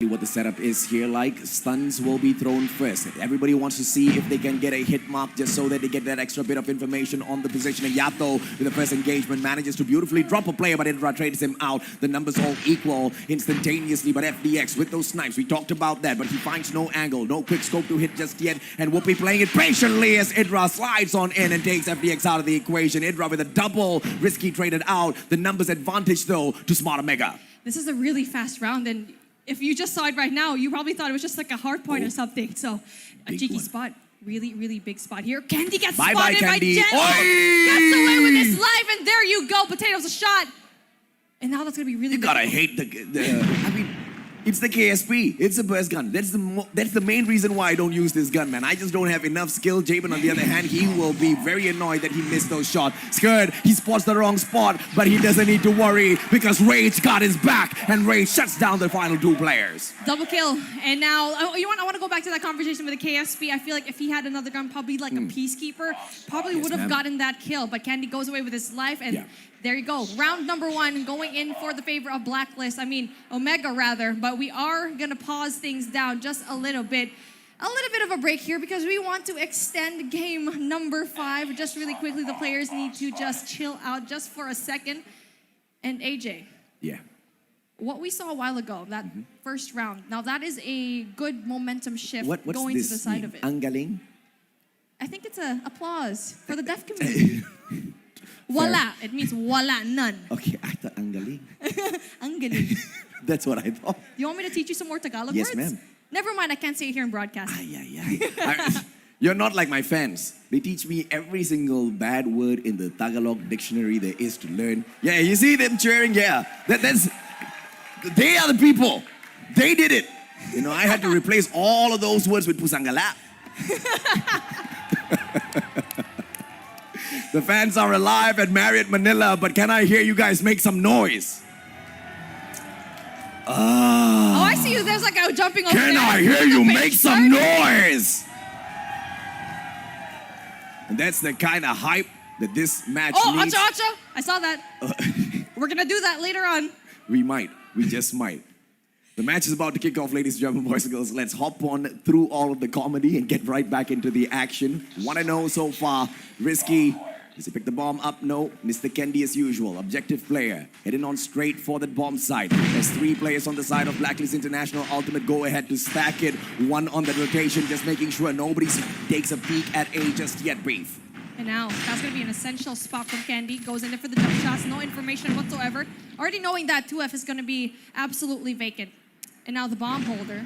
exactly what the setup is here like. Stuns will be thrown first. Everybody wants to see if they can get a hit mark just so that they get that extra bit of information on the positioning. Yato with the first engagement manages to beautifully drop a player, but Indra trades him out. The numbers all equal instantaneously, but FDX with those snipes, we talked about that, but he finds no angle, no quick scope to hit just yet, and Whoopi playing it patiently as Indra slides on in and takes FDX out of the equation. Indra with a double, Risky traded out. The numbers advantage though to Smart Omega. This is a really fast round, and if you just saw it right now, you probably thought it was just like a hard point or something. So a cheeky spot. Really, really big spot here. Candy gets spotted by Jen. Gets away with his life, and there you go. Potatoes a shot. And now that's going to be really You gotta hate the I mean, it's the KSP. It's a burst gun. That's the main reason why I don't use this gun, man. I just don't have enough skill. Jabin, on the other hand, he will be very annoyed that he missed those shots. Scared, he spots the wrong spot, but he doesn't need to worry because Rage got his back, and Rage shuts down the final two players. Double kill. And now, I want to go back to that conversation with the KSP. I feel like if he had another gun, probably like a Peacekeeper, probably would have gotten that kill. But Candy goes away with his life, and there you go. Round number 1 going in for the favor of Blacklist. I mean, Omega rather. But we are going to pause things down just a little bit. A little bit of a break here because we want to extend game number 5. Just really quickly, the players need to just chill out just for a second. And AJ. Yeah. What we saw a while ago, that first round. Now that is a good momentum shift going to the side of it. Anggaling? I think it's an applause for the deaf community. Wala. It means wala, none. Okay, I thought anggaling. Anggaling. That's what I thought. You want me to teach you some more Tagalog yes, words? Yes, ma'am. Never mind, I can't say it here in broadcast. You're not like my fans. They teach me every single bad word in the Tagalog dictionary there is to learn. Yeah, you see them cheering? Yeah. They are the people. They did it. You know, I had to replace all of those words with pusangala. The fans are alive at Marriott Manila, but can I hear you guys make some noise? Oh, I see you. There's like a jumping over there. Can I hear you make some noise? And that's the kind of hype that this match needs. Oh, Acha, Acha. I saw that. We're going to do that later on. We might. We just might. The match is about to kick off, ladies and gentlemen, boys and girls. Let's hop on through all of the comedy and get right back into the action. 1-0 so far. Risky. Does he pick the bomb up? No. Mr. Candy as usual. Objective player. Heading on straight for that bomb site. There's 3 players on the side of Blacklist International. Ultimate go ahead to stack it. 1 on the rotation, just making sure nobody takes a peek at A just yet. Brief. And now, that's going to be an essential spot from Candy. Goes in there for the jump shots. No information whatsoever. Already knowing that 2F is going to be absolutely vacant. And now the bomb holder.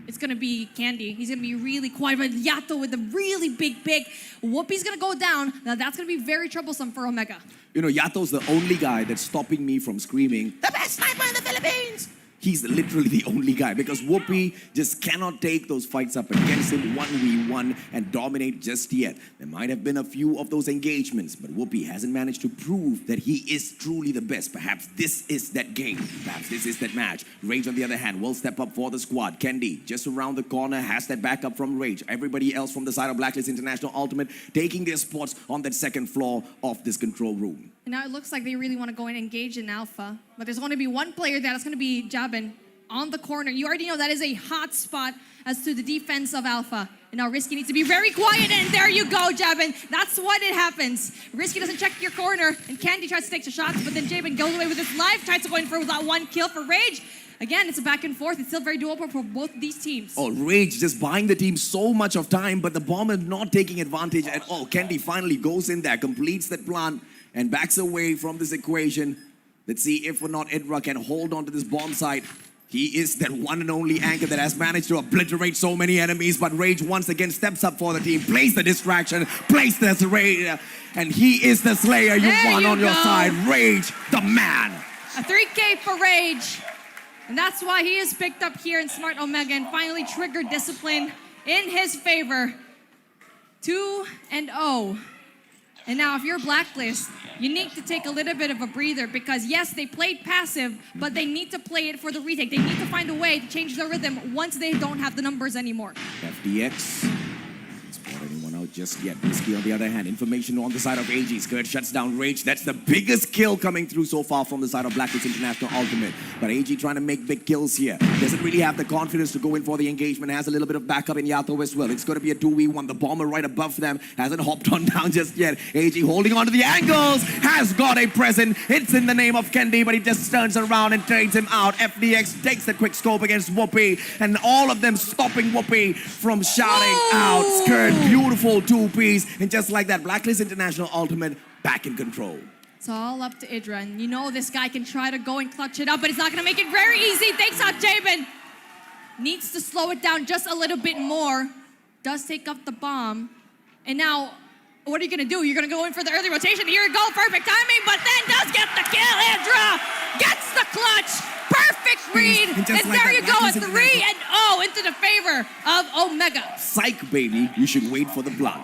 It's going to be Candy. He's going to be really quiet, but Yato with a really big pick. Whoopi's going to go down. Now that's going to be very troublesome for Omega. You know, Yato's the only guy that's stopping me from screaming, "The best sniper in the Philippines!" He's literally the only guy because Whoopi just cannot take those fights up against him 1v1 and dominate just yet. There might have been a few of those engagements, but Whoopi hasn't managed to prove that he is truly the best. Perhaps this is that game. Perhaps this is that match. Rage, on the other hand, will step up for the squad. Candy, just around the corner, has that backup from Rage. Everybody else from the side of Blacklist International Ultimate taking their spots on that second floor of this control room. And now it looks like they really want to go and engage in Alpha. But there's going to be one player that's going to be Jabin on the corner. You already know that is a hot spot as to the defense of Alpha. And now Risky needs to be very quiet. And there you go, Jabin. That's what it happens. Risky doesn't check your corner. And Candy tries to take the shots. But then Jabin goes away with his life. Tries to go in for that 1 kill for Rage. Again, it's a back and forth. It's still very doable for both these teams. Oh, Rage just buying the team so much of time. But the bomber not taking advantage at all. Candy finally goes in there, completes that plant, and backs away from this equation. Let's see if or not Edra can hold on to this bomb site. He is that one and only anchor that has managed to obliterate so many enemies, but Rage once again steps up for the team, plays the distraction, plays the Slayer, and he is the Slayer. You won on your side. Rage, the man. A 3K for Rage. And that's why he is picked up here in Smart Omega and finally triggered discipline in his favor. 2-0. And now if you're Blacklist, you need to take a little bit of a breather because yes, they played passive, but they need to play it for the retake. They need to find a way to change the rhythm once they don't have the numbers anymore. FDX. Spot anyone out just yet. Risky on the other hand. Information on the side of AG. Skirt shuts down Rage. That's the biggest kill coming through so far from the side of Blacklist International Ultimate. But AG trying to make big kills here. Doesn't really have the confidence to go in for the engagement. Has a little bit of backup in Yato as well. It's going to be a 2v1. The bomber right above them hasn't hopped on down just yet. AG holding on to the angles. Has got a present. It's in the name of Kendi, but he just turns around and trades him out. FDX takes the quick scope against Whoopi, and all of them stopping Whoopi from shouting out. Skirt, beautiful two-piece. And just like that, Blacklist International Ultimate back in control. It's all up to Idra, and you know this guy can try to go and clutch it up, but he's not going to make it very easy. Takes out Jabin. Needs to slow it down just a little bit more. Does take up the bomb. And now, what are you going to do? You're going to go in for the early rotation. Here you go, perfect timing, but then does get the kill. Idra gets the clutch. Perfect read. And like there you go, a 3-0 into the favor of Omega. Psych, baby. You should wait for the blood.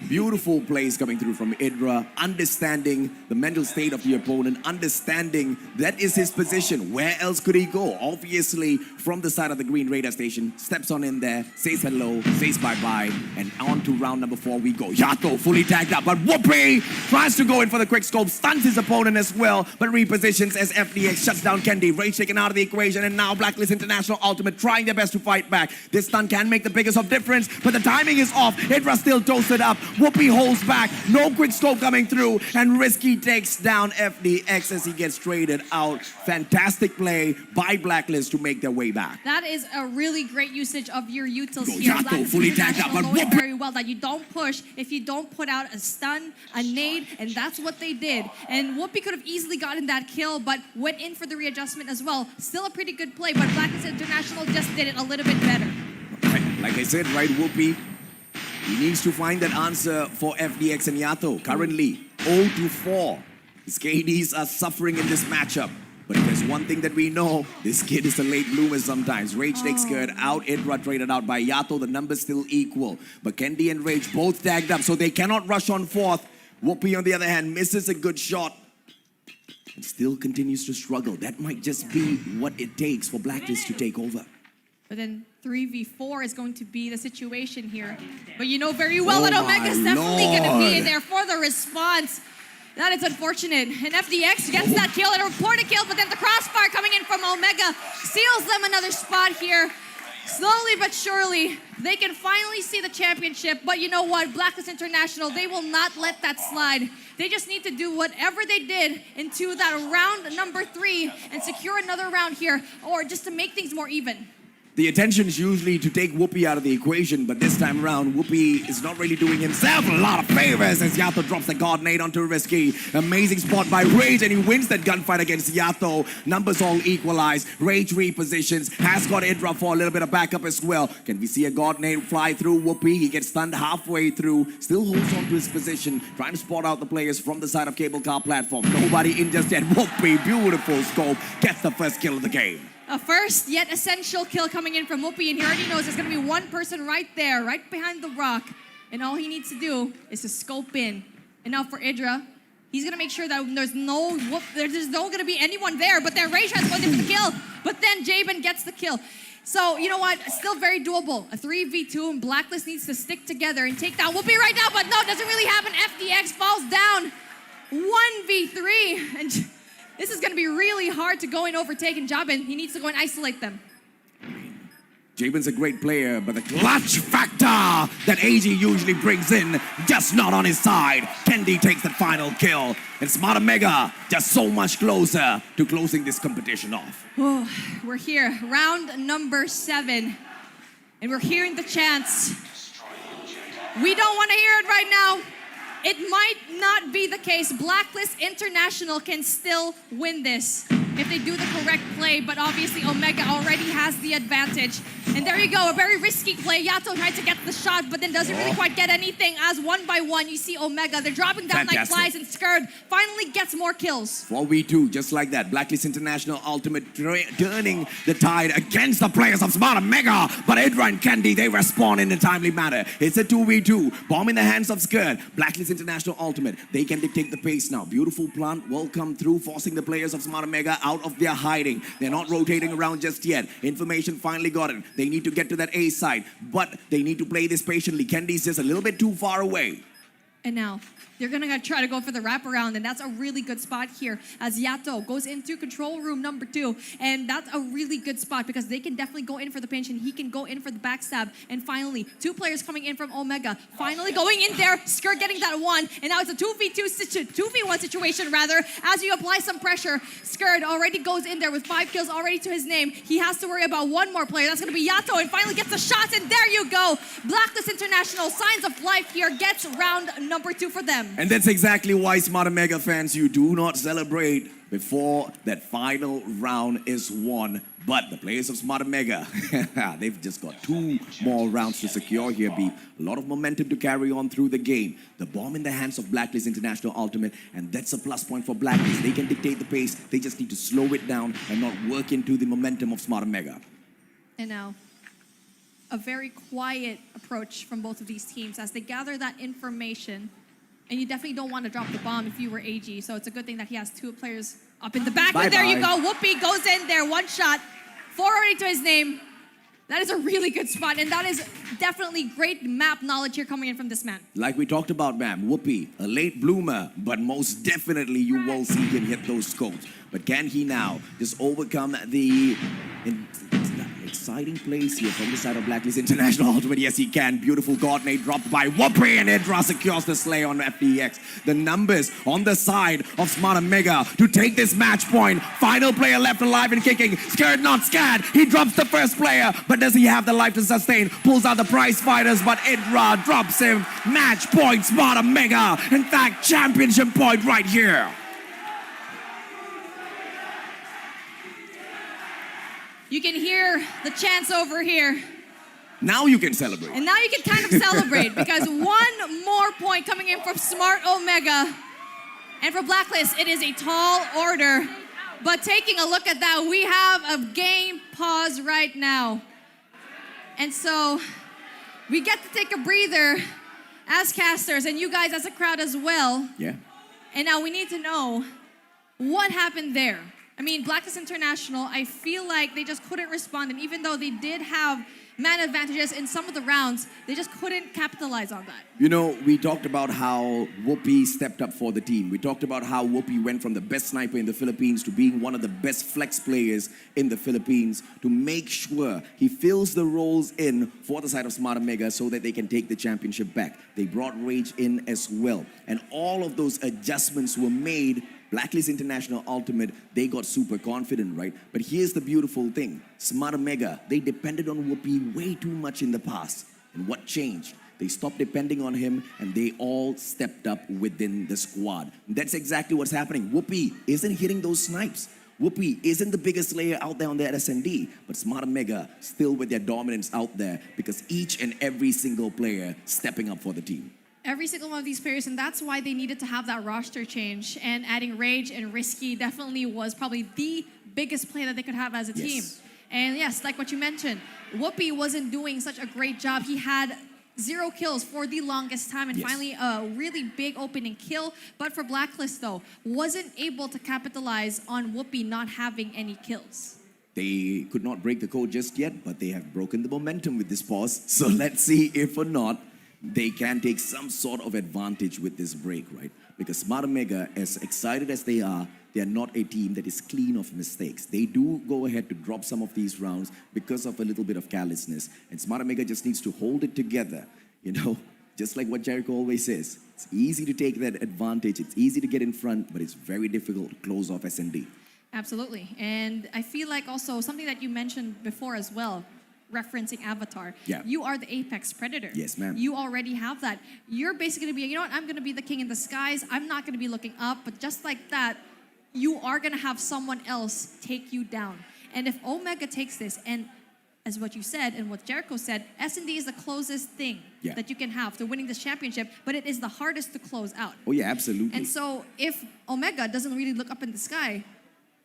Beautiful plays coming through from Idra, understanding the mental state of the opponent, understanding that is his position. Where else could he go? Obviously, from the side of the green radar station, steps on in there, says hello, says bye-bye, and on to round number 4 we go. Yato fully tagged up, but Whoopi tries to go in for the quick scope, stuns his opponent as well, but repositions as FDX shuts down Kendi. Rage taken out of the equation, and now Blacklist International Ultimate trying their best to fight back. This stun can make the biggest of difference, but the timing is off. Idra still toasted up. Whoopi holds back, no quick scope coming through, and Risky takes down FDX as he gets traded out. Fantastic play by Blacklist to make their way back. That is a really great usage of your utils Go here. Yato, fully tagged up, but knowing very well that you don't push if you don't put out a stun, a nade, and that's what they did. And Whoopi could have easily gotten that kill, but went in for the readjustment as well. Still a pretty good play, but Blacklist International just did it a little bit better. Like I said, right, Whoopi? He needs to find that answer for FDX and Yato. Currently, 0-4. His KDs are suffering in this matchup. But if there's one thing that we know, this kid is a late bloomer sometimes. Rage takes Skirt out, Idra traded out by Yato. The numbers still equal. But Kendi and Rage both tagged up, so they cannot rush on fourth. Whoopi, on the other hand, misses a good shot. And still continues to struggle. That might just be what it takes for Blacklist to take over. But then 3v4 is going to be the situation here. But you know very well that Omega's definitely going to be in there for the response. That is unfortunate. And FDX gets that kill and a reported kill, but then the crossfire coming in from Omega seals them another spot here. Slowly but surely, they can finally see the championship. But you know what? Blacklist International, they will not let that slide. They just need to do whatever they did into that round number 3 and secure another round here, or just to make things more even. The intention is usually to take Whoopi out of the equation, but this time around, Whoopi is not really doing himself a lot of favors as Yato drops the God nade onto Risky. Amazing spot by Rage, and he wins that gunfight against Yato. Numbers all equalized. Rage repositions, has got Idra for a little bit of backup as well. Can we see a God nade fly through Whoopi? He gets stunned halfway through, still holds on to his position, trying to spot out the players from the side of cable car platform. Nobody in just yet. Whoopi, beautiful scope, gets the first kill of the game. A first yet essential kill coming in from Whoopi, and he already knows there's going to be one person right there, right behind the rock. And all he needs to do is to scope in. And now for Idra, he's going to make sure that there's no going to be anyone there, but then Rage has going in for the kill. But then Jabin gets the kill. So, you know what? Still very doable. A 3v2, and Blacklist needs to stick together and take down Whoopi right now, but no, it doesn't really happen. FDX falls down 1v3, and this is going to be really hard to go and overtake, and Jabin, he needs to go and isolate them. Jabin's a great player, but the clutch factor that AG usually brings in, just not on his side. Kendi takes the final kill, and Smart Omega just so much closer to closing this competition off. Oh, we're here, round number 7, and we're hearing the chants. We don't want to hear it right now. It might not be the case. Blacklist International can still win this if they do the correct play, but obviously Omega already has the advantage. And there you go, a very risky play. Yato tried to get the shot, but then doesn't really quite get anything. As one by one, you see Omega. They're dropping down like flies, and Skirt finally gets more kills. 4v2, just like that. Blacklist International Ultimate turning the tide against the players of Smart Omega. But Idra and Kendi, they respond in a timely manner. It's a 2v2. Bomb in the hands of Skirt. Blacklist International Ultimate, they can dictate the pace now. Beautiful plant will come through, forcing the players of Smart Omega out of their hiding. They're not rotating around just yet. Information finally got it. They need to get to that A side, but they need to play this patiently. Kendi's just a little bit too far away. And now, they're gonna try to go for the wraparound, and that's a really good spot here as Yato goes into control room number 2. And that's a really good spot because they can definitely go in for the pinch and he can go in for the backstab. And finally, 2 players coming in from Omega. Finally going in there, Skirt getting that 1. And now it's a 2v1 situation rather. As you apply some pressure, Skirt already goes in there with 5 kills already to his name. He has to worry about 1 more player. That's gonna be Yato, and finally gets the shots, and there you go. Blacklist International, signs of life here, gets round number 2 for them. And that's exactly why, Smart Omega fans, you do not celebrate before that final round is won. But the players of Smart Omega, they've just got 2 more rounds to secure here, Beep. A lot of momentum to carry on through the game. The bomb in the hands of Blacklist International Ultimate, and that's a plus point for Blacklist. They can dictate the pace. They just need to slow it down and not work into the momentum of Smart Omega. And now, a very quiet approach from both of these teams as they gather that information. And you definitely don't want to drop the bomb if you were AG. So it's a good thing that he has 2 players up in the back. But there you go. Whoopi goes in there. 1 shot. 4 already to his name. That is a really good spot. And that is definitely great map knowledge here coming in from this man. Like we talked about, ma'am, Whoopi, a late bloomer, but most definitely you will see him hit those scopes. But can he now just overcome the exciting plays here from the side of Blacklist International Ultimate? Yes, he can. Beautiful coordinate dropped by Whoopi, and Edra secures the slay on FDX. The numbers on the side of Smart Omega to take this match point. Final player left alive and kicking. Scared, not scared. He drops the first player, but does he have the life to sustain? Pulls out the prize fighters, but Edra drops him. Match point, Smart Omega. In fact, championship point right here. You can hear the chants over here. Now you can celebrate. And now you can kind of celebrate because 1 more point coming in from Smart Omega. And for Blacklist, it is a tall order. But taking a look at that, we have a game pause right now. And so we get to take a breather as casters and you guys as a crowd as well. Yeah. And now we need to know what happened there. I mean, Blacklist International, I feel like they just couldn't respond. And even though they did have man advantages in some of the rounds, they just couldn't capitalize on that. You know, we talked about how Whoopi stepped up for the team. We talked about how Whoopi went from the best sniper in the Philippines to being one of the best flex players in the Philippines to make sure he fills the roles in for the side of Smart Omega so that they can take the championship back. They brought Rage in as well. And all of those adjustments were made. Blacklist International Ultimate, they got super confident, right? But here's the beautiful thing. Smart Omega, they depended on Whoopi way too much in the past. And what changed? They stopped depending on him and they all stepped up within the squad. And that's exactly what's happening. Whoopi isn't hitting those snipes. Whoopi isn't the biggest player out there on the SND, but Smart Omega still with their dominance out there because each and every single player stepping up for the team. Every single one of these players, and that's why they needed to have that roster change. And adding Rage and Risky definitely was probably the biggest play that they could have as a team. And yes, like what you mentioned, Whoopi wasn't doing such a great job. He had 0 kills for the longest time, and finally a really big opening kill. But for Blacklist though, wasn't able to capitalize on Whoopi not having any kills. They could not break the code just yet, but they have broken the momentum with this pause. So let's see if or not they can take some sort of advantage with this break, right? Because Smart Omega, as excited as they are not a team that is clean of mistakes. They do go ahead to drop some of these rounds because of a little bit of carelessness. And Smart Omega just needs to hold it together, you know? Just like what Jericho always says, it's easy to take that advantage, it's easy to get in front, but it's very difficult to close off SND. Absolutely. And I feel like also something that you mentioned before as well, referencing Avatar. Yeah. You are the apex predator. Yes, ma'am. You already have that. You're basically going to be, you know what, I'm going to be the king in the skies. I'm not going to be looking up, but just like that, you are going to have someone else take you down. And if Omega takes this, and as what you said and what Jericho said, S&D is the closest thing that you can have to winning this championship, but it is the hardest to close out. Oh yeah, absolutely. And so if Omega doesn't really look up in the sky,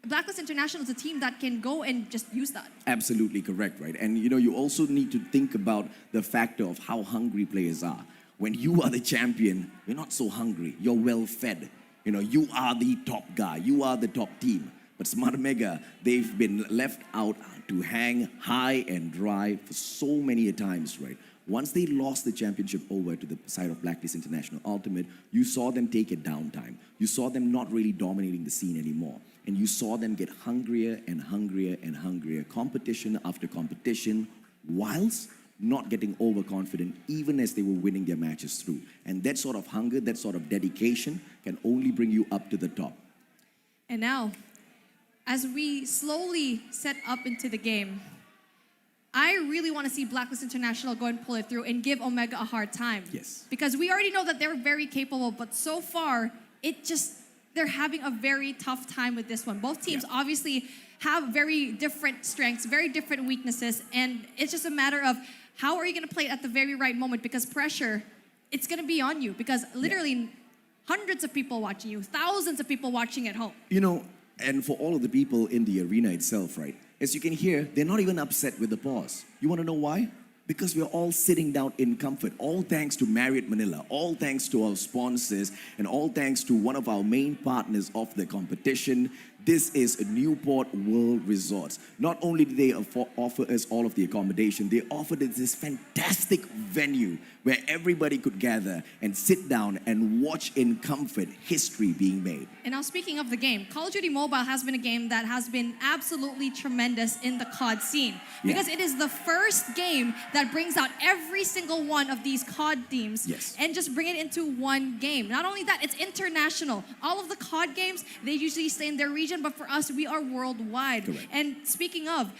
Blacklist International is a team that can go and just use that. Absolutely correct, right? And you know, you also need to think about the factor of how hungry players are. When you are the champion, you're not so hungry. You're well fed. You know, you are the top guy. You are the top team. But Smart Mega, they've been left out to hang high and dry for so many times, right? Once they lost the championship over to the side of Blacklist International Ultimate, you saw them take a downtime. You saw them not really dominating the scene anymore. And you saw them get hungrier and hungrier and hungrier, competition after competition, whilst not getting overconfident, even as they were winning their matches through. And that sort of hunger, that sort of dedication can only bring you up to the top. And now, as we slowly set up into the game, I really want to see Blacklist International go and pull it through and give Omega a hard time. Yes. Because we already know that they're very capable, but so far, they're having a very tough time with this one. Both teams obviously have very different strengths, very different weaknesses, and it's just a matter of how are you going to play it at the very right moment, because pressure, it's going to be on you, because literally hundreds of people watching you, thousands of people watching at home. You know, and for all of the people in the arena itself, right? As you can hear, they're not even upset with the pause. You want to know why? Because we're all sitting down in comfort, all thanks to Marriott Manila, all thanks to our sponsors, and all thanks to one of our main partners of the competition. This is Newport World Resorts. Not only do they offer us all of the accommodation, they offered us this fantastic venue where everybody could gather and sit down and watch in comfort history being made. And now speaking of the game, Call of Duty Mobile has been a game that has been absolutely tremendous in the COD scene. Because it is the first game that brings out every single one of these COD themes and just bring it into one game. Not only that, it's international. All of the COD games, they usually stay in their region, but for us, we are worldwide. Correct. And speaking of,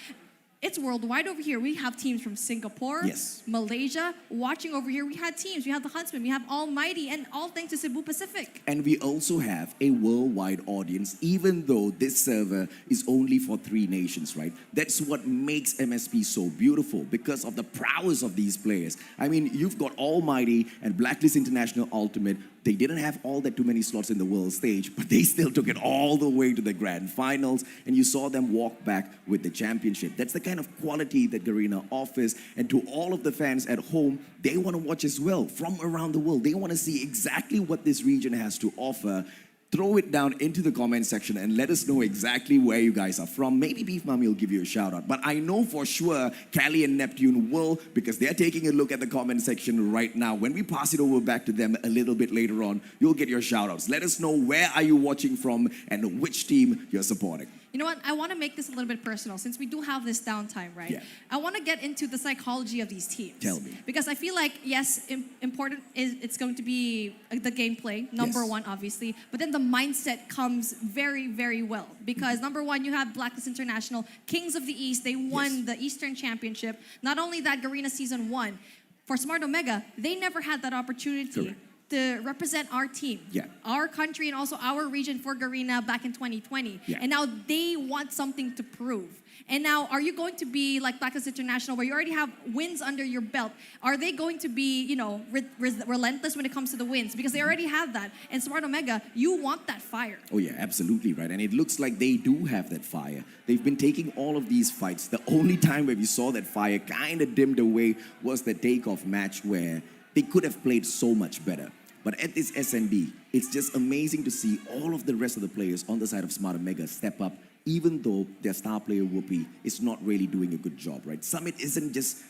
it's worldwide over here. We have teams from Singapore, Malaysia. Watching over here, we had teams. We have the Huntsman, we have Almighty, and all thanks to Cebu Pacific. And we also have a worldwide audience, even though this server is only for 3 nations, right? That's what makes MSP so beautiful, because of the prowess of these players. I mean, you've got Almighty and Blacklist International Ultimate. They didn't have all that too many slots in the world stage, but they still took it all the way to the grand finals, and you saw them walk back with the championship. That's the kind of quality that GARENA offers, and to all of the fans at home, they want to watch as well from around the world. They want to see exactly what this region has to offer. Throw it down into the comment section and let us know exactly where you guys are from. Maybe Beef Mommy will give you a shout out. But I know for sure Cali and Neptune will, because they're taking a look at the comment section right now. When we pass it over back to them a little bit later on, you'll get your shout outs. Let us know where are you watching from and which team you're supporting. You know what? I want to make this a little bit personal since we do have this downtime, right? Yeah. I want to get into the psychology of these teams. Tell me. Because I feel like, yes, important is it's going to be the gameplay, number one, obviously. But then the mindset comes very, very well. Because number one, you have Blacklist International, Kings of the East. They won the Eastern Championship. Not only that, GARENA Season 1. For Smart Omega, they never had that opportunity to represent our team, our country, and also our region for GARENA back in 2020. And now they want something to prove. And now, are you going to be like Blacklist International, where you already have wins under your belt? Are they going to be, you know, relentless when it comes to the wins? Because they already have that. And Smart Omega, you want that fire. Oh yeah, absolutely right. And it looks like they do have that fire. They've been taking all of these fights. The only time where we saw that fire kind of dimmed away was the takeoff match, where they could have played so much better. But at this SNB, it's just amazing to see all of the rest of the players on the side of Smart Omega step up, even though their star player Whoopi is not really doing a good job, right? Summit isn't just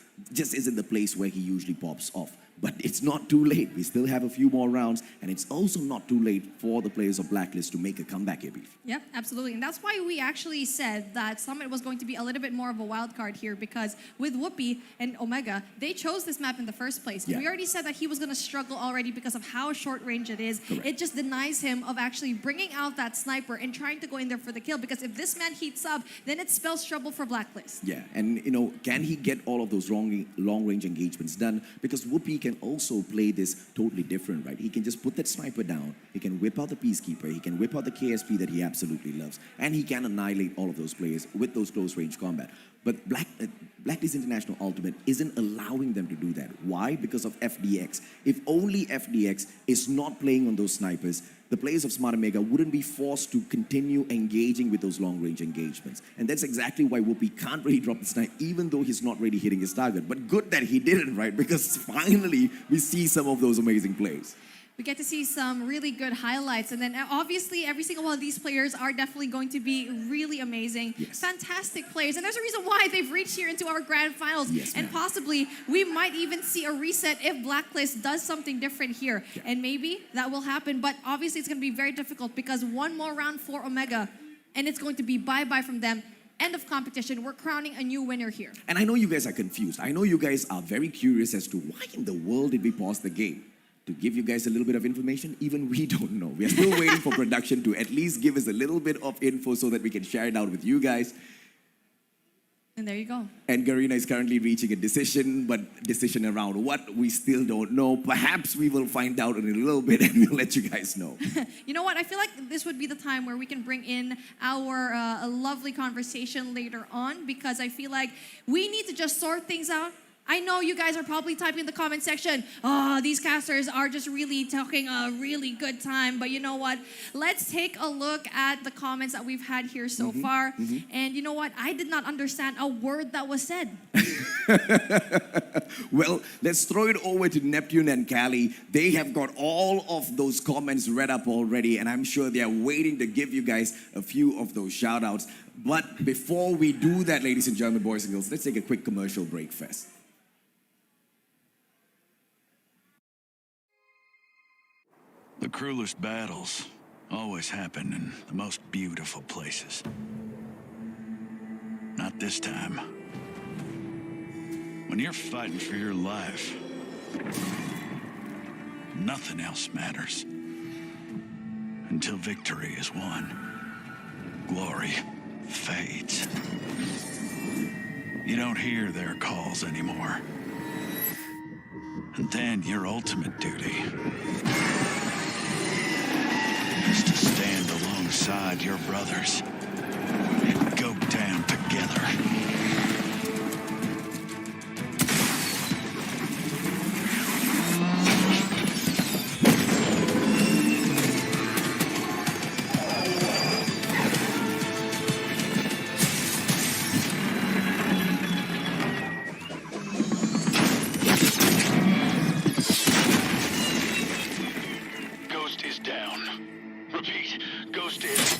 isn't the place where he usually pops off. But it's not too late. We still have a few more rounds, and it's also not too late for the players of Blacklist to make a comeback here, Beef. Yep, absolutely. And that's why we actually said that Summit was going to be a little bit more of a wild card here, because with Whoopi and Omega, they chose this map in the first place. We already said that he was going to struggle already because of how short range it is. Correct. It just denies him of actually bringing out that sniper and trying to go in there for the kill, because if this man heats up, then it spells trouble for Blacklist. Yeah, and you know, can he get all of those long-range engagements done? Because Whoopi can also play this totally different, right? He can just put that sniper down, he can whip out the Peacekeeper, he can whip out the KSP that he absolutely loves, and he can annihilate all of those players with those close-range combat. But Blacklist International Ultimate isn't allowing them to do that. Why? Because of FDX. If only FDX is not playing on those snipers, the players of Smart Omega wouldn't be forced to continue engaging with those long-range engagements. And that's exactly why Whoopi can't really drop the snipe, even though he's not really hitting his target. But good that he didn't, right? Because finally, we see some of those amazing plays. we get to see some really good highlights. And then obviously every single one of these players are definitely going to be really amazing. Yes. Fantastic players. And there's a reason why they've reached here into our grand finals. Yes, and ma'am. possibly we might even see a reset if Blacklist does something different here. Yeah. And maybe that will happen. But obviously it's going to be very difficult because one more round for Omega and it's going to be bye-bye from them. End of competition. We're crowning a new winner here. And I know you guys are confused. I know you guys are very curious as to why in the world did we pause the game. To give you guys a little bit of information, even we don't know. We are still waiting for production to at least give us a little bit of info so that we can share it out with you guys. And there you go. And Garena is currently reaching a decision, but decision around what we still don't know. Perhaps we will find out in a little bit and we'll let you guys know. You know what? I feel like this would be the time where we can bring in our a lovely conversation later on because I feel like we need to just sort things out. I know you guys are probably typing in the comment section, oh, these casters are just really talking a really good time. But you know what? Let's take a look at the comments that we've had here so far. And you know what? I did not understand a word that was said. Well, let's throw it over to Neptune and Callie. They have got all of those comments read up already, and I'm sure they are waiting to give you guys a few of those shout outs. But before we do that, ladies and gentlemen, boys and girls, let's take a quick commercial break first. The cruelest battles always happen in the most beautiful places. Not this time. When you're fighting for your life, nothing else matters. Until victory is won, glory fades. You don't hear their calls anymore. And then your ultimate duty is to stand alongside your brothers and go down together. Ghost is down. Repeat, Ghost is...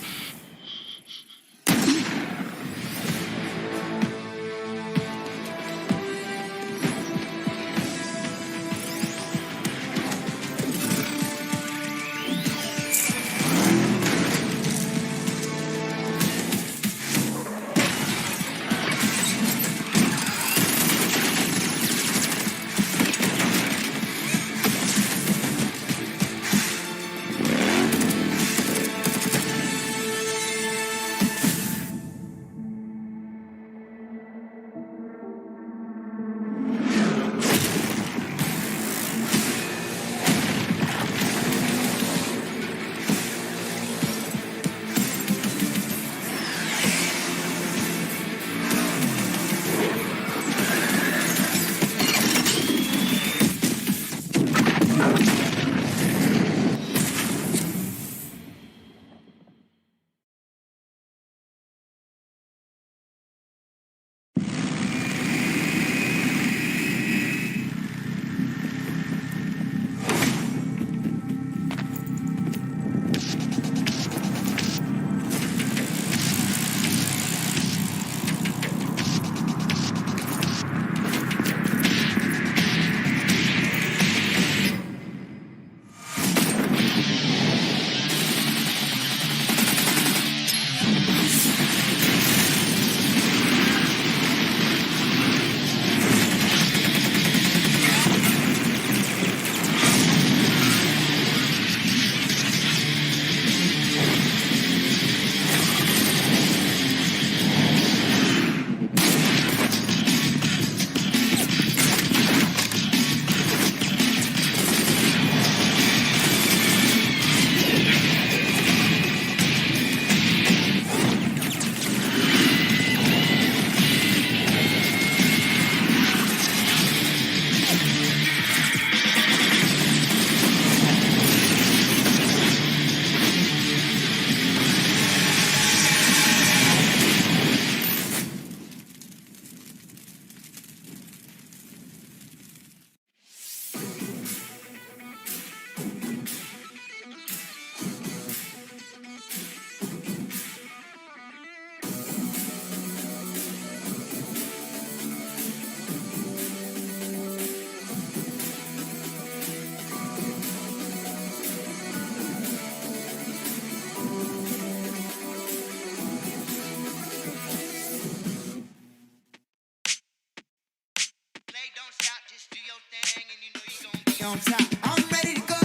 on top. I'm ready to go.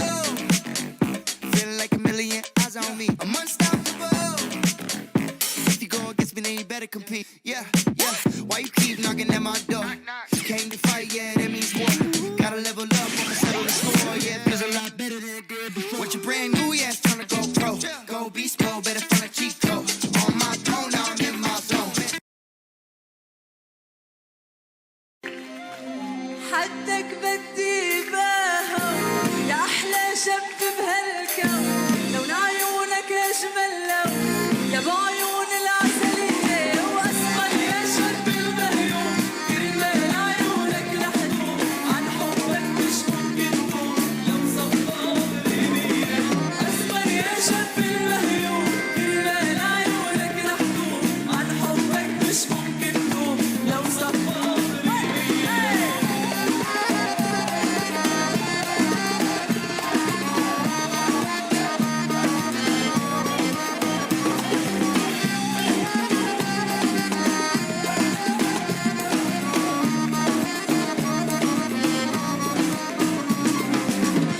Feeling like a million eyes on me. I'm unstoppable. If you go against me, then you better compete. Yeah, yeah. Why you keep knocking at my door? Came to fight, yeah, that means war. Gotta level up, I'ma settle the score. Yeah, feels a lot better than it did before. What you brand new, yeah, it's time to go pro. Go beast mode, better find a cheat code. On my throne, now I'm in my zone. حدك بدي باهو يا أحلى شاب بهالكون لون عيونك أجمل لون يا بعيون العسلية وأسمر يا شاب المهيوم كرمال عيونك رح تموت عن حبك مش ممكن تموت لو صفى بريمية أسمر يا شاب المهيوم كرمال عيونك رح تموت عن حبك مش ممكن تموت لو صفى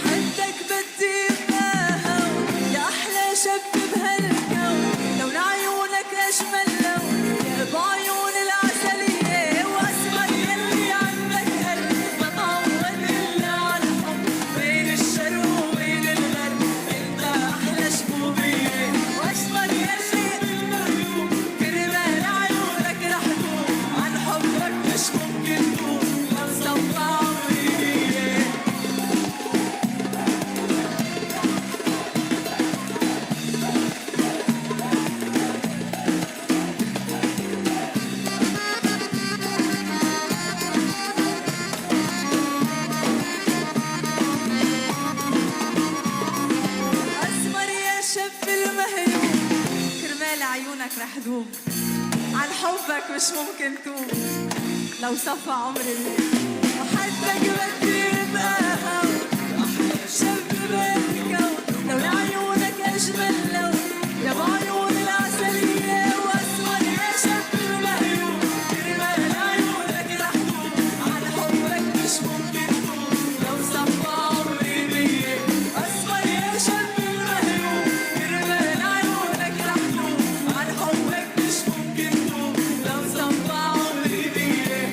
حدك بدي باهو يا أحلى شاب بهالكون لون عيونك أجمل لون يا بعيون العسلية وأسمر يلي عندك قلب ما تعود إلا على الحب بين الشرق وبين الغرب أنت أحلى شبوبية وأسمر يلي بالمهيوم كرمال عيونك رح تموت عن حبك مش ممكن تموت لو صفى عمري أسمر يا شاب المهيوم كرمال عيونك رح دوم عن حبك مش ممكن توم لو صفى عمري وحدك بدي باهو أحلى شاب بالكون لون عيونك أجمل لون يا بعيون العسلية وأسمر يا شاب المهيوم كرمال عيونك رح دوم عن حبك مش ممكن توم لو صفى عمري بيه أسمر يا شاب المهيوم كرمال عيونك رح دوم عن حبك مش ممكن توم لو صفى عمري بيه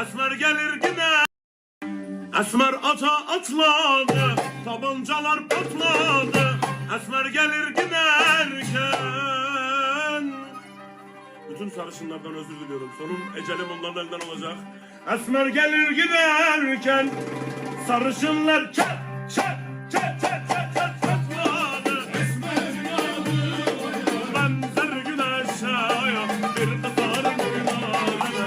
Esmer gelir gider, Esmer ata atladı, tabancalar patladı. Esmer gelir giderken, bütün sarışınlardan özür diliyorum. Sonun ecelim onların elinden olacak. Esmer gelir giderken, sarışınlar çat çat çat çat çat çat çatladı. Esmer yanı benzer güneşe bir kızarım oynadı.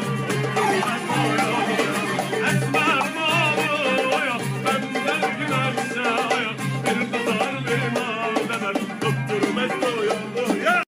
Esmer mavi benzer güneşe bir kızarım oynadı. Öptürmez doyurdu.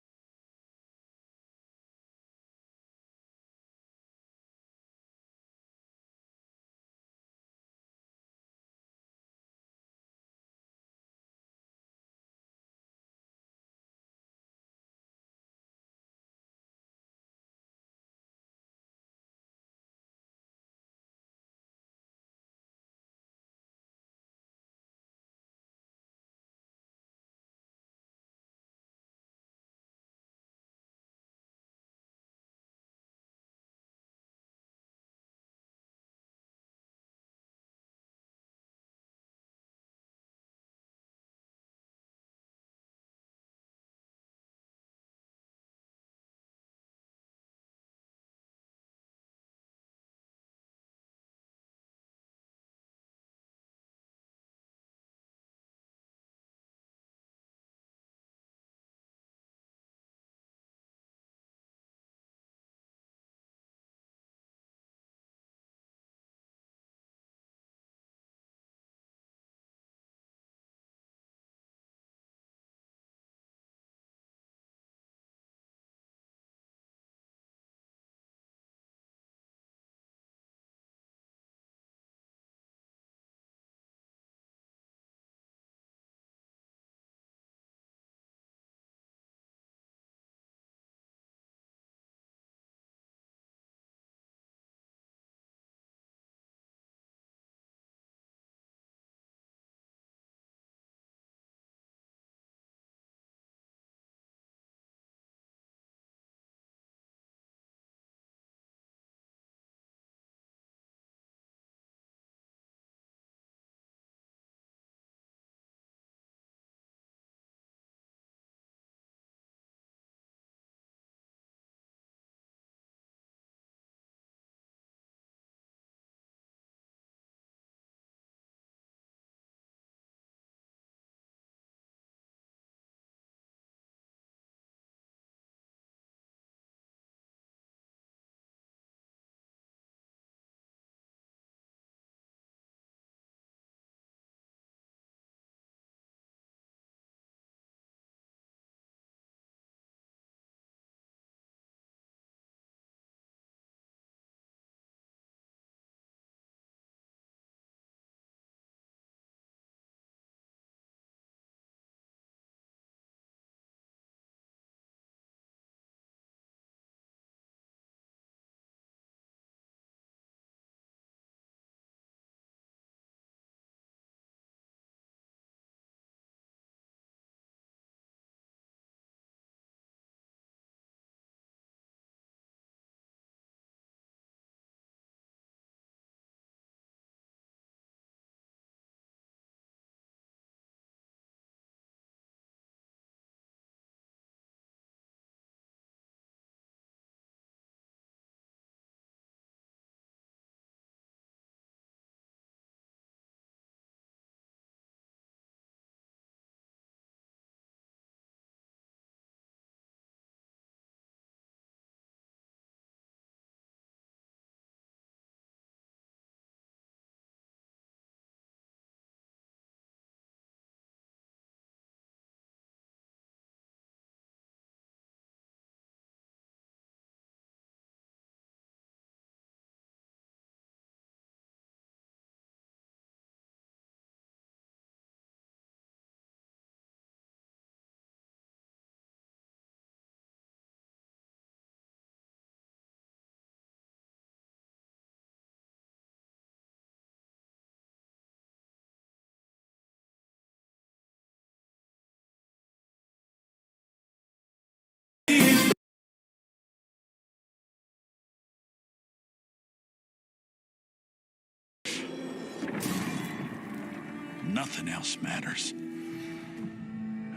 nothing else matters.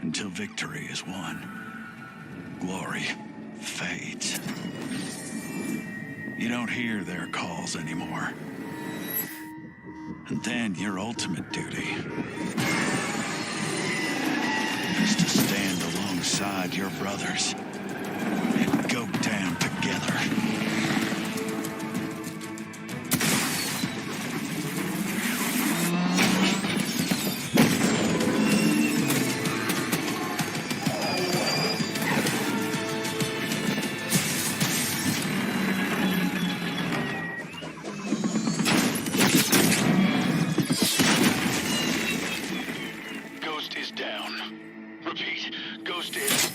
Until victory is won, glory fades. You don't hear their calls anymore. And then your ultimate duty is to stand alongside your brothers and go down together. Ghost is down. Repeat, Ghost is...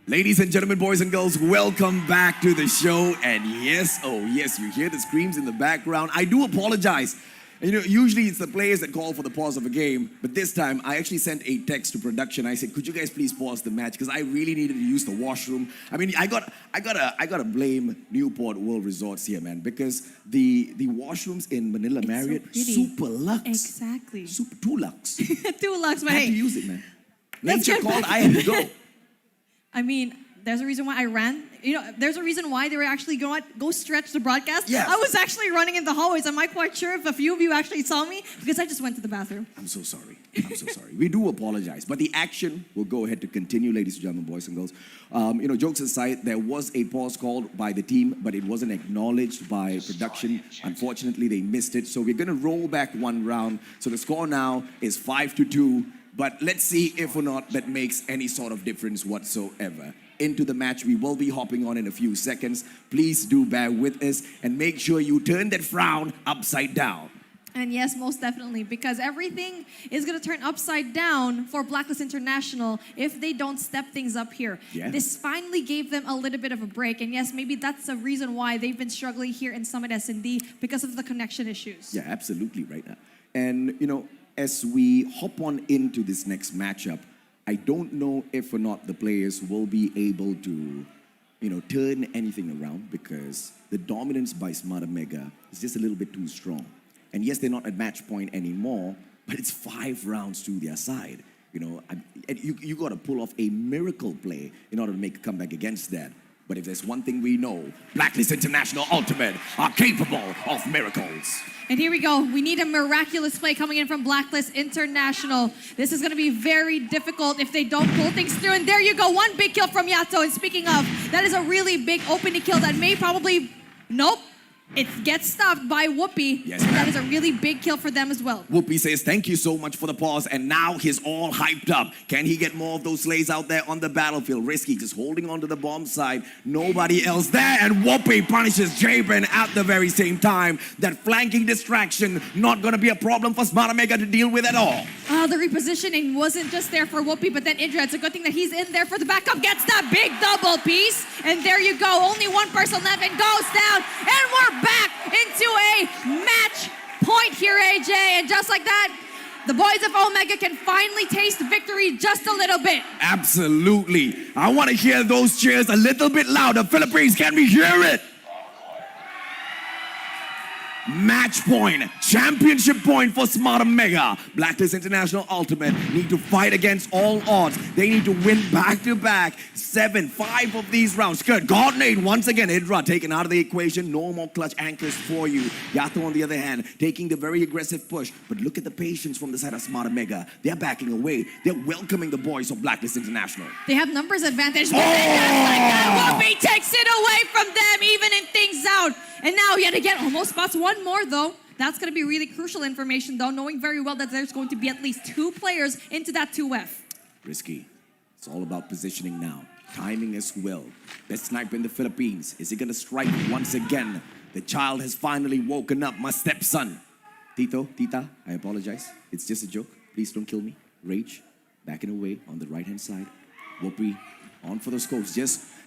Ladies and gentlemen, boys and girls, welcome back to the show. And yes, oh yes, you hear the screams in the background. I do apologize. You know, usually it's the players that call for the pause of a game, but this time I actually sent a text to production. I said, could you guys please pause the match because I really needed to use the washroom. I mean, I gotta blame Newport World Resorts here, man, because the washrooms in Manila It's Marriott, so pretty. super lux. Exactly. Super 2 lux. 2 lux, but I had to hey, use it, man. Let's Nature get called, back- I had to go. I mean, there's a reason why I ran. You know, there's a reason why they were actually going to go stretch the broadcast. Yes. I was actually running in the hallways. I'm not quite sure if a few of you actually saw me because I just went to the bathroom. I'm so sorry. I'm so sorry. We do apologize. But the action will go ahead to continue, ladies and gentlemen, boys and girls. You know, jokes aside, there was a pause called by the team, but it wasn't acknowledged by production. Unfortunately, they missed it. So we're going to roll back one round. So the score now is 5-2. But let's see if or not that makes any sort of difference whatsoever. Into the match we will be hopping on in a few seconds. Please do bear with us and make sure you turn that frown upside down. And yes, most definitely, because everything is going to turn upside down for Blacklist International if they don't step things up here. Yeah. This finally gave them a little bit of a break. And yes, maybe that's the reason why they've been struggling here in Summit S&D because of the connection issues. Yeah, absolutely right now. And, you know, as we hop on into this next matchup, I don't know if or not the players will be able to, you know, turn anything around because the dominance by Smarter Mega is just a little bit too strong. And yes, they're not at match point anymore, but it's 5 rounds to their side. You know, and you got to pull off a miracle play in order to make a comeback against that. But if there's one thing we know, Blacklist International Ultimate are capable of miracles. And here we go. We need a miraculous play coming in from Blacklist International. This is going to be very difficult if they don't pull things through. And there you go. One big kill from Yato. And speaking of, that is a really big opening kill that may probably... Nope. It gets stopped by Whoopi. Yes, and that ma'am. is a really big kill for them as well. Whoopi says, thank you so much for the pause. And now he's all hyped up. Can he get more of those slays out there on the battlefield? Risky, just holding on to the bomb side. Nobody else there. And Whoopi punishes Jabin at the very same time. That flanking distraction, not going to be a problem for Smarter Mega to deal with at all. The repositioning wasn't just there for Whoopi, but then Indra, it's a good thing that he's in there for the backup. Gets that big double piece. And there you go. Only one person left and goes down. And we're And just like that, the boys of Omega can finally taste victory just a little bit. Absolutely. I want to hear those cheers a little bit louder. Philippines, can we hear it? Match point, championship point for Smart Omega. Blacklist International Ultimate need to fight against all odds. They need to win back-to-back 5 of these rounds. Good. Godnade once again. Idra taken out of the equation. No more clutch anchors for you. Yato on the other hand, taking the very aggressive push. But look at the patience from the side of Smart Omega. They're backing away. They're welcoming the boys of Blacklist International. They have numbers advantage. But then just like that, Whoopi takes it away from them, evening things out. And now yet again, almost spots one more though. That's going to be really crucial information though, knowing very well that there's going to be at least 2 players into that 2F. Risky. It's all about positioning now. Timing as well. Best sniper in the Philippines. Is he going to strike once again? The child has finally woken up, my stepson. Tito, Tita, I apologize. It's just a joke. Please don't kill me. Rage, backing away on the right-hand side. Whoopi, on for the scopes.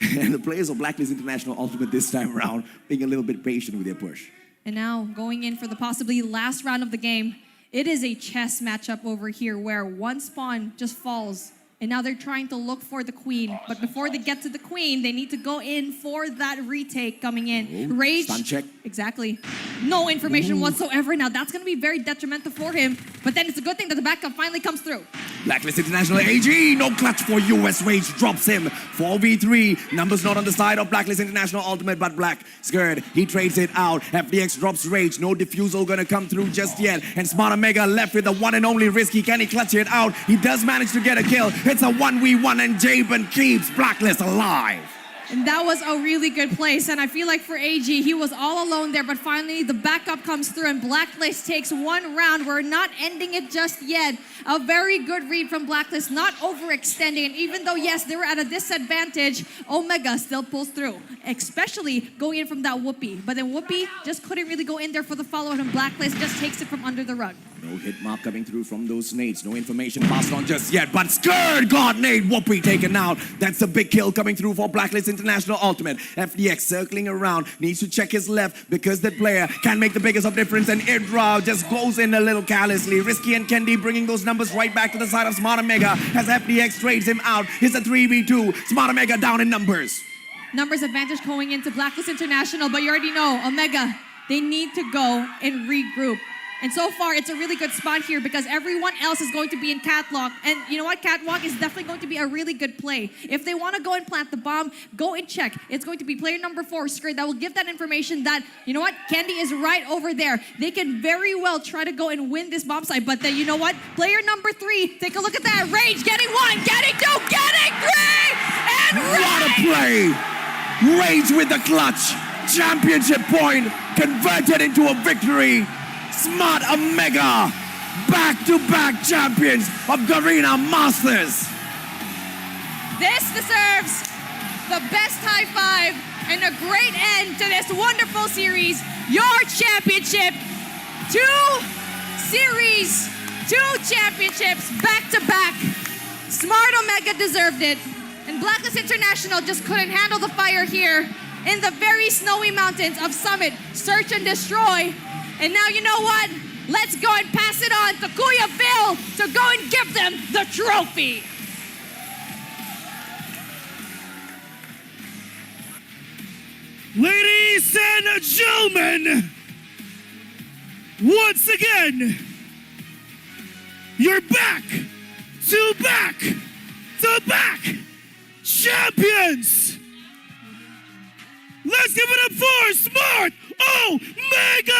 And the players of Blacklist International Ultimate this time around being a little bit patient with their push. And now going in for the possibly last round of the game. It is a chess matchup over here where one spawn just falls. And now they're trying to look for the queen. But before they get to the queen, they need to go in for that retake coming in. Oh, Rage. stun check. Exactly. No information whatsoever. Now that's going to be very detrimental for him. But then it's a good thing that the backup finally comes through. Blacklist International AG, no clutch for US. Rage drops him. 4v3. Numbers not on the side of Blacklist International Ultimate, but Black scared. He trades it out. FDX drops Rage. No diffusal gonna come through just yet. And Smart Omega left with the one and only Risky. Can he clutch it out? He does manage to get a kill. It's a 1v1 and Jabin keeps Blacklist alive. And that was a really good place. And I feel like for AG, he was all alone there. But finally, the backup comes through and Blacklist takes one round. We're not ending it just yet. A very good read from Blacklist, not overextending. And even though, yes, they were at a disadvantage, Omega still pulls through, especially going in from that Whoopi. But then Whoopi just couldn't really go in there for the follow-up, and Blacklist just takes it from under the rug. No hit mark coming through from those nades. No information passed on just yet. But scared, God nade, Whoopi taken out. That's a big kill coming through for Blacklist International Ultimate. FDX circling around, needs to check his left because that player can make the biggest of difference. And Idra just goes in a little carelessly. Risky and Kendi bringing those numbers right back to the side of Smart Omega as FDX trades him out. It's a 3v2. Smart Omega down in numbers. Numbers advantage going into Blacklist International, but you already know, Omega, they need to go and regroup. And so far, it's a really good spot here because everyone else is going to be in Catwalk. And you know what? Catwalk is definitely going to be a really good play. If they want to go and plant the bomb, go and check. It's going to be player number 4, Skirt, that will give that information that, you know what? Kendi is right over there. They can very well try to go and win this bomb site. But then, you know what? Player number 3, take a look at that. Rage getting 1, getting 2, getting 3, and What a play! Rage with the clutch. Championship point converted into a victory. Smart Omega, back-to-back champions of GARENA Masters. This deserves the best high five and a great end to this wonderful series. Your championship, 2 series, 2 championships back-to-back. Smart Omega deserved it. And Blacklist International just couldn't handle the fire here in the very snowy mountains of Summit. Search and destroy. And now you know what? Let's go and pass it on to Kuya Phil to go and give them the trophy. Ladies and gentlemen, once again, you're back to back champions. Let's give it up for Smart Omega!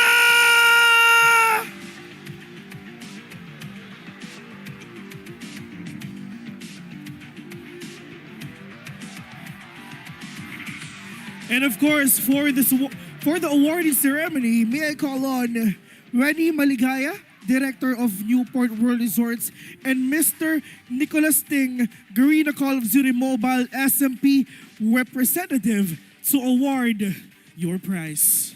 And of course, for the awarding ceremony, may I call on Renny Maligaya, Director of Newport World Resorts, and Mr. Nicholas Ting, GARENA Call of Duty Mobile SMP Representative, to award your prize.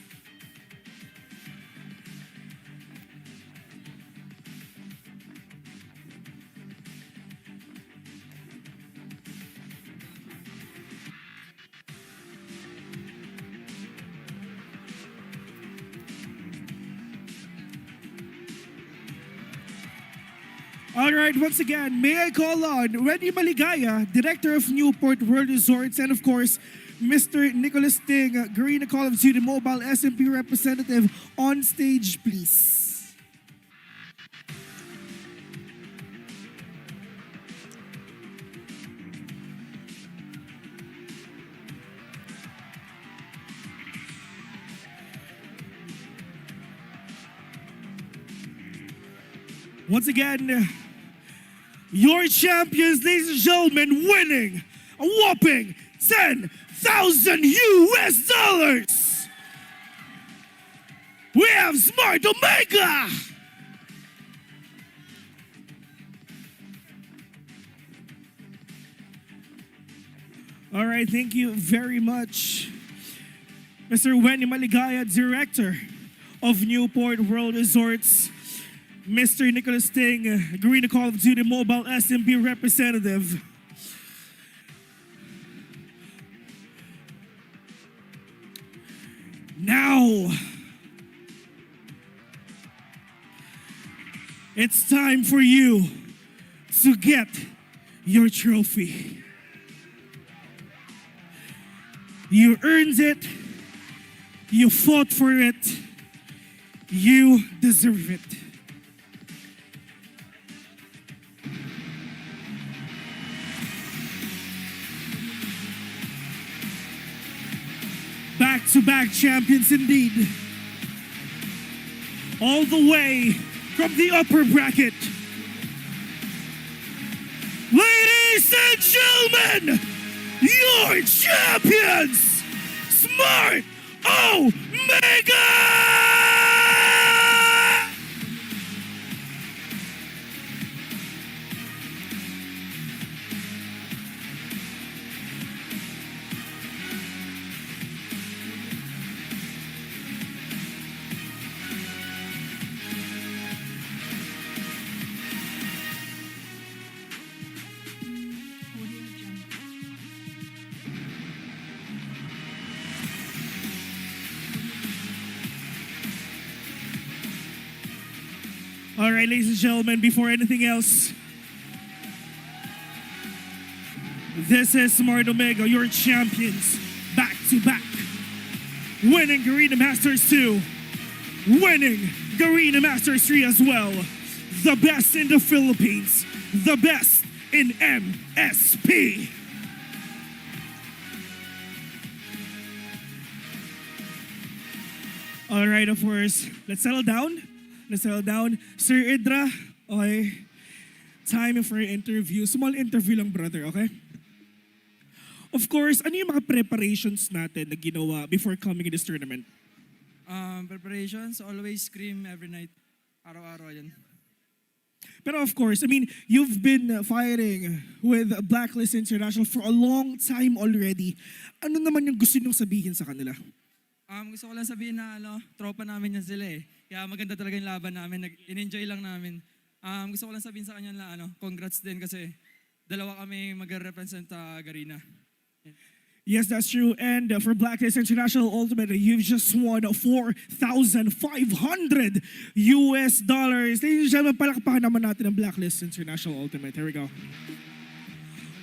All right, once again, may I call on Renny Maligaya, Director of Newport World Resorts, and of course, Mr. Nicholas Ting, GARENA Call of Duty Mobile SMP representative, on stage, please. Once again, your champions, ladies and gentlemen, winning a whopping $10,000. We have Smart Omega. All right, thank you very much, Mr. Wendy Maligaya, Director of Newport World Resorts. Mr. Nicholas Ting, GARENA Call of Duty Mobile SMP representative. Now, it's time for you to get your trophy. You earned it. You fought for it. You deserve it. Back-to-back champions indeed. All the way from the upper bracket. Ladies and gentlemen, your champions, Smart Omega! All right, ladies and gentlemen, before anything else, this is Smart Omega, your champions, back to back. Winning GARENA Masters 2, winning GARENA Masters 3 as well. The best in the Philippines, the best in MSP. All right, of course, let's settle down. Let's settle down. Sir Idra, okay, time for an interview. Small interview lang, brother, okay? Of course, ano yung mga preparations natin na ginawa before coming in this tournament? Preparations, always scream every night. Araw-araw yan. Pero of course, I mean, you've been fighting with Blacklist International for a long time already. Ano naman yung gusto niyong sabihin sa kanila? Gusto ko lang sabihin na tropa namin yan sila eh. Kaya maganda talaga yung laban namin. In-enjoy lang namin. Gusto ko lang sabihin sa kanya na congrats din kasi dalawa kami mag-represent GARENA. Yes, that's true. And for Blacklist International Ultimate, you've just won $4,500. Ladies and gentlemen, palakpakan naman natin ang Blacklist International Ultimate. Here we go.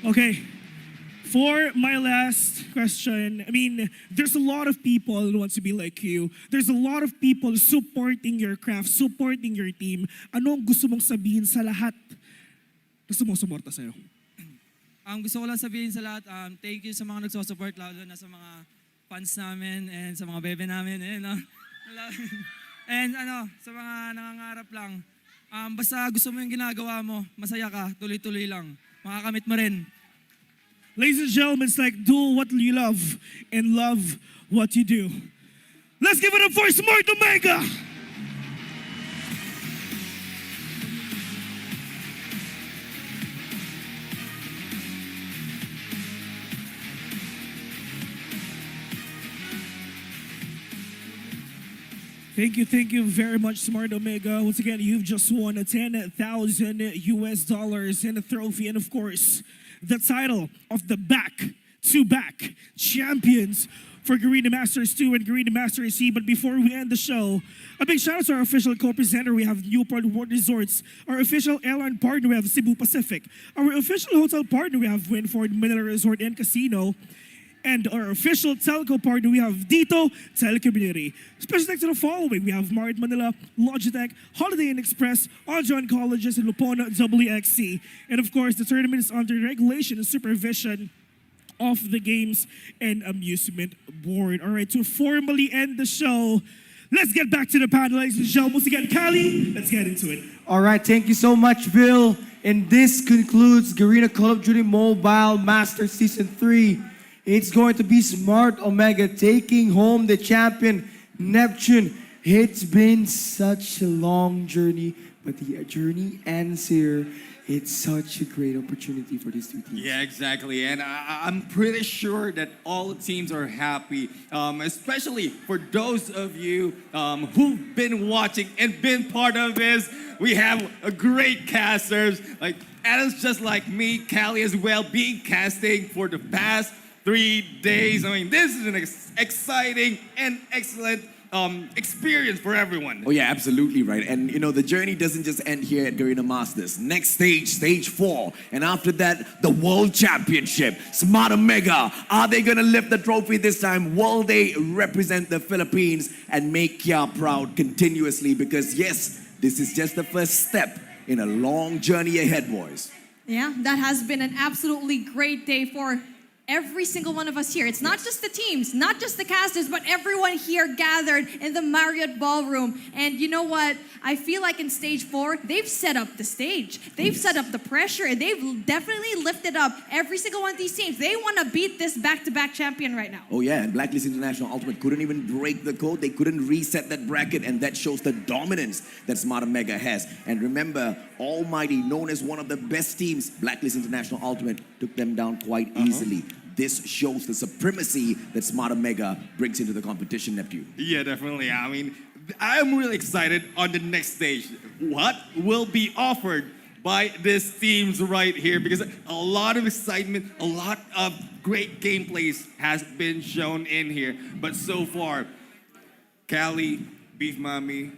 Okay. For my last question, I mean, there's a lot of people who want to be like you. There's a lot of people supporting your craft, supporting your team. Ano ang gusto mong sabihin sa lahat na sumusuporta sa'yo? Gusto ko lang sabihin sa lahat, thank you sa mga nagsusupport, lalo na sa mga fans namin and sa mga bebe namin. And sa mga nangangarap lang, basta gusto mo yung ginagawa mo, masaya ka, tuloy-tuloy lang. Makakamit mo rin. Ladies and gentlemen, it's like do what you love and love what you do. Let's give it up for Smart Omega! Thank you very much, Smart Omega. Once again, you've just won $10,000 in a trophy, and of course, the title of the back-to-back champions for Garena Masters 2 and Garena Masters C. But before we end the show, a big shout out to our official co-presenter. We have Newport World Resorts. Our official airline partner, we have Cebu Pacific. Our official hotel partner, we have Winford Manila Resort and Casino. And our official telco partner, we have Dito Telecommunity. Special thanks to the following. We have Marriott Manila, Logitech, Holiday Inn Express, Aujon Colleges, and Lupona WXC. And of course, the tournament is under regulation and supervision of the Games and Amusement Board. All right, to formally end the show, let's get back to the panel, ladies and gentlemen. Once again, Callie, let's get into it. All right, thank you so much, Bill. And this concludes Garena Call of Duty Mobile Masters Season 3. It's going to be Smart Omega taking home the champion, Neptune. It's been such a long journey, but the journey ends here. It's such a great opportunity for these two teams. Yeah, exactly. And I'm pretty sure that all the teams are happy, especially for those of you who've been watching and been part of this. We have a great casters, like Adam's just like me, Callie as well, being casting for the past 3 days. I mean, this is an exciting and excellent experience for everyone. Oh yeah, absolutely right. And you know, the journey doesn't just end here at Garena Masters. Next stage, stage 4. And after that, the World Championship. Smart Omega. Are they gonna lift the trophy this time? Will they represent the Philippines and make Kia proud continuously? Because yes, this is just the first step in a long journey ahead, boys. Yeah, that has been an absolutely great day for every single one of us here. It's not just the teams, not just the casters, but everyone here gathered in the Marriott Ballroom. And you know what? I feel like in stage 4, they've set up the stage. They've set up the pressure, and they've definitely lifted up every single one of these teams. They want to beat this back-to-back champion right now. Oh yeah, and Blacklist International Ultimate couldn't even break the code. They couldn't reset that bracket, and that shows the dominance that Smart Omega has. And remember, Almighty, known as one of the best teams, Blacklist International Ultimate took them down quite easily. This shows the supremacy that Smart Omega brings into the competition, Neptune. Yeah, definitely. I mean, I'm really excited on the next stage. What will be offered by these teams right here? Because a lot of excitement, a lot of great gameplays has been shown in here. But so far, Callie, Beef Mommy,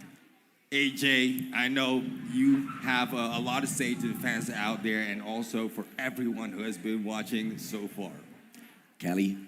AJ, I know you have a lot to say to the fans out there and also for everyone who has been watching so far. Callie,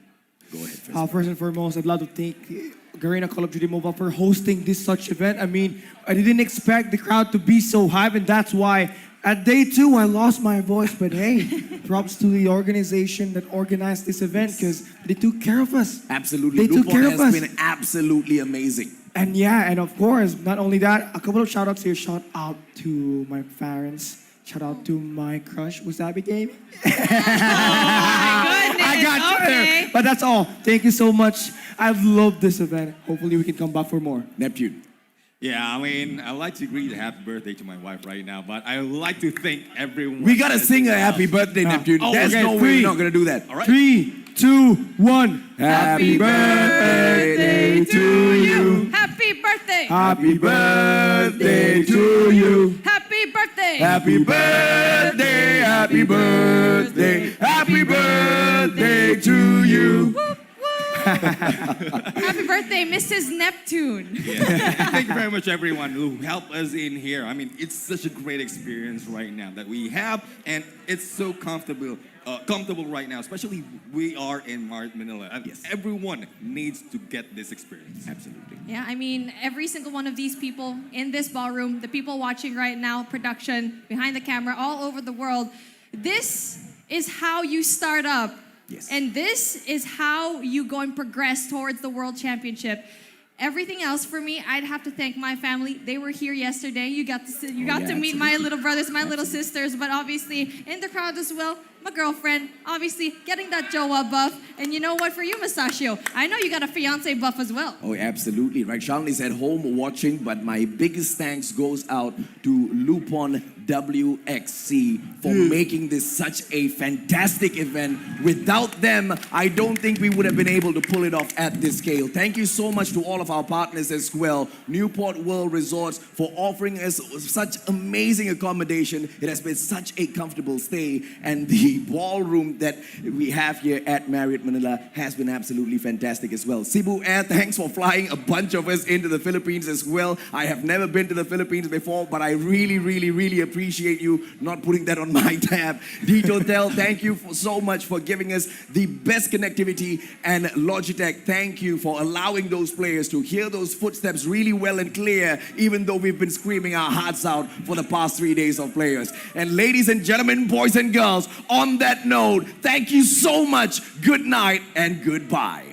go ahead. First and foremost, I'd love to thank Garena Call of Duty Mobile for hosting this such event. I mean, I didn't expect the crowd to be so hyped, and that's why at day 2, I lost my voice. But hey, props to the organization that organized this event because they took care of us. Absolutely. They took care of us. Has been absolutely amazing. And yeah, and of course, not only that, a couple of shout outs here. Shout out to my parents. Shout out to my crush, Wasabi Gaming. Oh my goodness. I got you there. But that's all. Thank you so much. I've loved this event. Hopefully we can come back for more. Neptune. Yeah, I mean, I'd like to greet a happy birthday to my wife right now, but I would like to thank everyone. We gotta sing a happy birthday, Neptune. Oh, There's okay, no way we're not gonna do that. All right. 3, 2, 1. Happy birthday to you. Happy birthday! Happy birthday to you. Happy birthday! Happy birthday, happy birthday, happy birthday to you. Happy birthday, Mrs. Neptune. Yeah. Thank you very much, everyone who helped us in here. I mean, it's such a great experience right now that we have, and it's so comfortable right now, especially we are in Marriott Manila. And Yes. everyone needs to get this experience. Absolutely. Yeah, I mean, every single one of these people in this ballroom, the people watching right now, production, behind the camera, all over the world, this is how you start up. Yes. And this is how you go and progress towards the World Championship. Everything else for me, I'd have to thank my family. They were here yesterday. You got to meet my little brothers, my little sisters, but obviously in the crowd as well, my girlfriend, obviously getting that Joa buff. And you know what, for you, Mustachio, I know you got a fiance buff as well. Oh, absolutely. Right. Charlie's at home watching, but my biggest thanks goes out to Lupon WXC for making this such a fantastic event. Without them, I don't think we would have been able to pull it off at this scale. Thank you so much to all of our partners as well. Newport World Resorts for offering us such amazing accommodation. It has been such a comfortable stay, and the ballroom that we have here at Marriott Manila has been absolutely fantastic as well. Cebu Air, thanks for flying a bunch of us into the Philippines as well. I have never been to the Philippines before, but I really appreciate you not putting that on my tab. Dito Hotel, thank you so much for giving us the best connectivity, and Logitech, thank you for allowing those players to hear those footsteps really well and clear, even though we've been screaming our hearts out for the past 3 days of players. And ladies and gentlemen, boys and girls, on that note, thank you so much. Good night and goodbye.